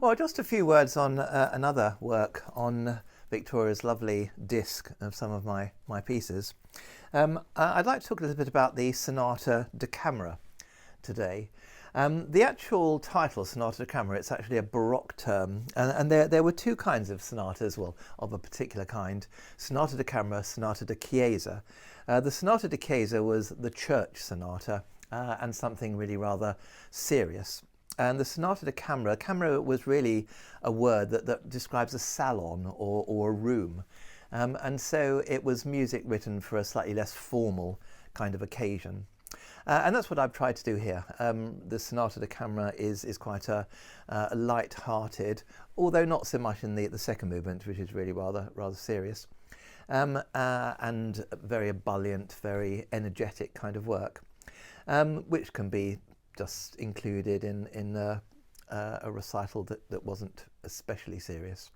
Well, just a few words on another work on Victoria's lovely disc of some of my pieces. I'd like to talk a little bit about the Sonata da Camera today. The actual title, Sonata da Camera, it's actually a Baroque term, and there were two kinds of sonatas, well, of a particular kind: Sonata da Camera, Sonata da Chiesa. The Sonata da Chiesa was the church sonata, and something really rather serious. And the Sonata da Camera, camera was really a word that describes a salon or a room. And so it was music written for a slightly less formal kind of occasion. And that's what I've tried to do here. The Sonata da Camera is quite a light-hearted, although not so much in the second movement, which is really rather serious, and very ebullient, very energetic kind of work, which can be just included in a recital that wasn't especially serious.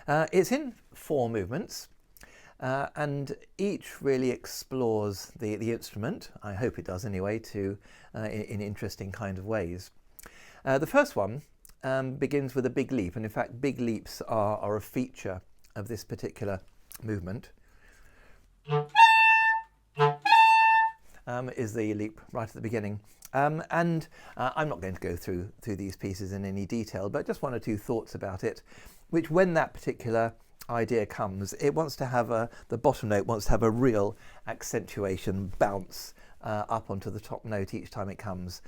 It's in 4 movements, and each really explores the instrument. I hope it does anyway, in interesting kind of ways. The first one begins with a big leap, and in fact big leaps are a feature of this particular movement. Is the leap right at the beginning. I'm not going to go through these pieces in any detail, but just one or two thoughts about it, which when that particular idea comes, it wants to have the bottom note wants to have a real accentuation, bounce up onto the top note each time it comes,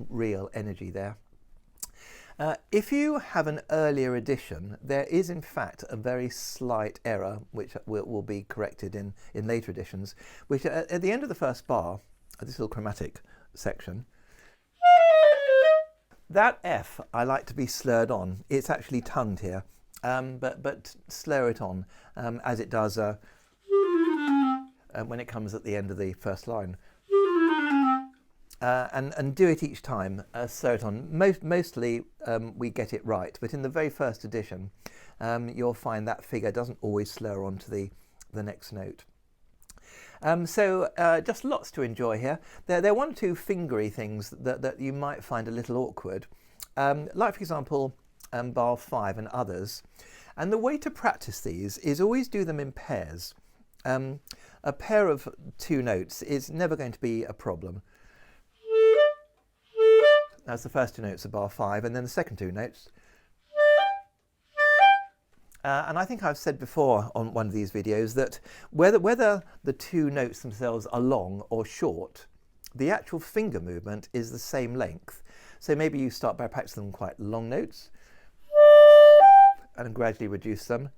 real energy there. If you have an earlier edition, there is in fact a very slight error, which will be corrected in later editions, which at the end of the first bar, this little chromatic section, that F I like to be slurred on. It's actually tongued here, but slur it on as it does when it comes at the end of the first line. And do it each time, slur it on. Mostly we get it right, but in the very first edition you'll find that figure doesn't always slur onto the next note. So just lots to enjoy here. There are one or two fingery things that you might find a little awkward, like for example bar 5 and others. And the way to practice these is always do them in pairs. A pair of 2 notes is never going to be a problem. That's the first 2 notes of bar 5, and then the second 2 notes. And I think I've said before on one of these videos that whether the 2 notes themselves are long or short, the actual finger movement is the same length. So maybe you start by practicing them quite long notes and gradually reduce them.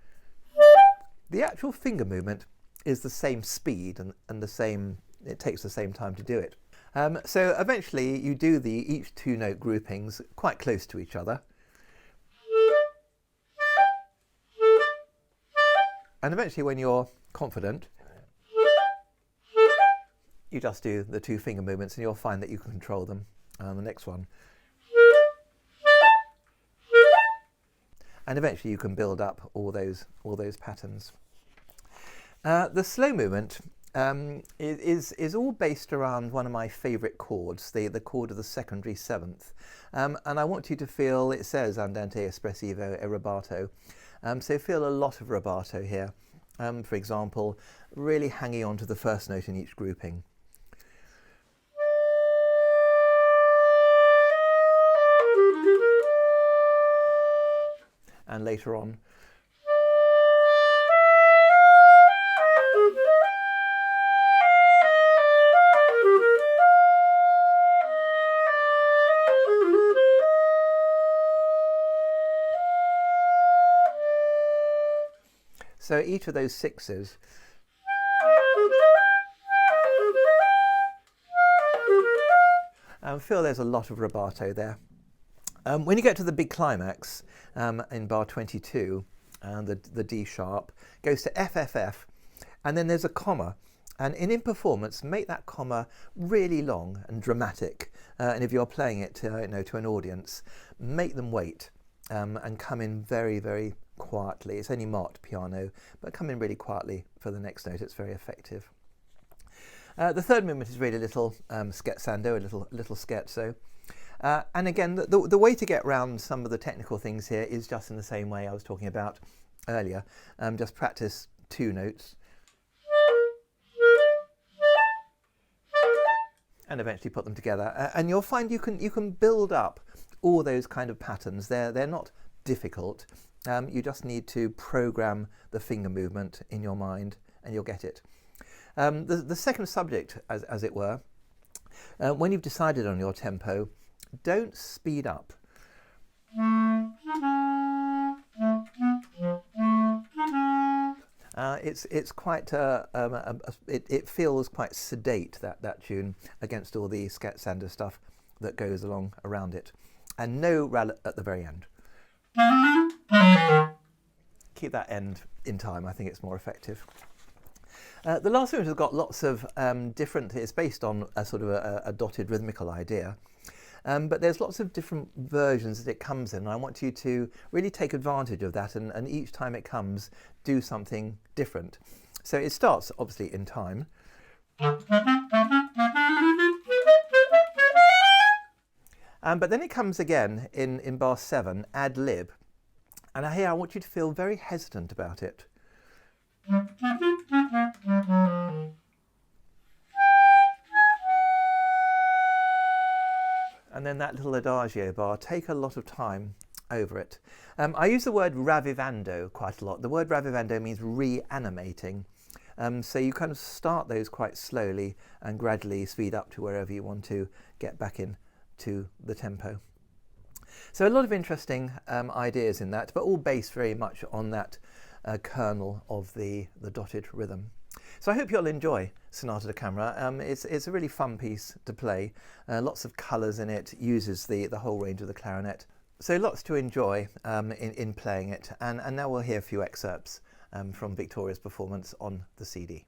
The actual finger movement is the same speed and the same, it takes the same time to do it. So eventually you do each 2 note groupings quite close to each other. And eventually when you're confident, you just do the 2 finger movements and you'll find that you can control them. The next one. And eventually you can build up all those patterns. The slow movement is all based around one of my favourite chords, the chord of the secondary 7th. And I want you to feel, it says andante espressivo e rubato, so feel a lot of rubato here. For example, really hanging on to the first note in each grouping. And later on. So each of those 6s feel there's a lot of rubato there. When you get to the big climax in bar 22, the D sharp goes to F, F, F, and then there's a comma. And in performance, make that comma really long and dramatic. And if you're playing it to an audience, make them wait and come in very, very quietly. It's only marked piano, but come in really quietly for the next note. It's very effective. The third movement is really a little scherzando, a little scherzo. And again, the way to get around some of the technical things here is just in the same way I was talking about earlier. Just practice 2 notes and eventually put them together. And you'll find you can build up all those kind of patterns. They're not difficult. You just need to program the finger movement in your mind and you'll get it. The second subject, as it were, when you've decided on your tempo, don't speed up. It's quite it feels quite sedate, that tune, against all the scat-sander stuff that goes along around it, and no rallet at the very end. Keep that end in time. I think it's more effective. The last one has got lots of different. It's based on a sort of a dotted rhythmical idea. But there's lots of different versions that it comes in, and I want you to really take advantage of that, and each time it comes, do something different. So it starts, obviously, in time. But then it comes again in bar 7, ad lib. And here I want you to feel very hesitant about it. And then that little adagio bar, take a lot of time over it. I use the word ravvivando quite a lot. The word ravvivando means reanimating. So you kind of start those quite slowly and gradually speed up to wherever you want to get back in to the tempo. So a lot of interesting ideas in that, but all based very much on that kernel of the dotted rhythm. So I hope you'll enjoy Sonata da Camera. It's a really fun piece to play. Lots of colours in it, uses the whole range of the clarinet. So lots to enjoy in playing it. And now we'll hear a few excerpts from Victoria's performance on the CD.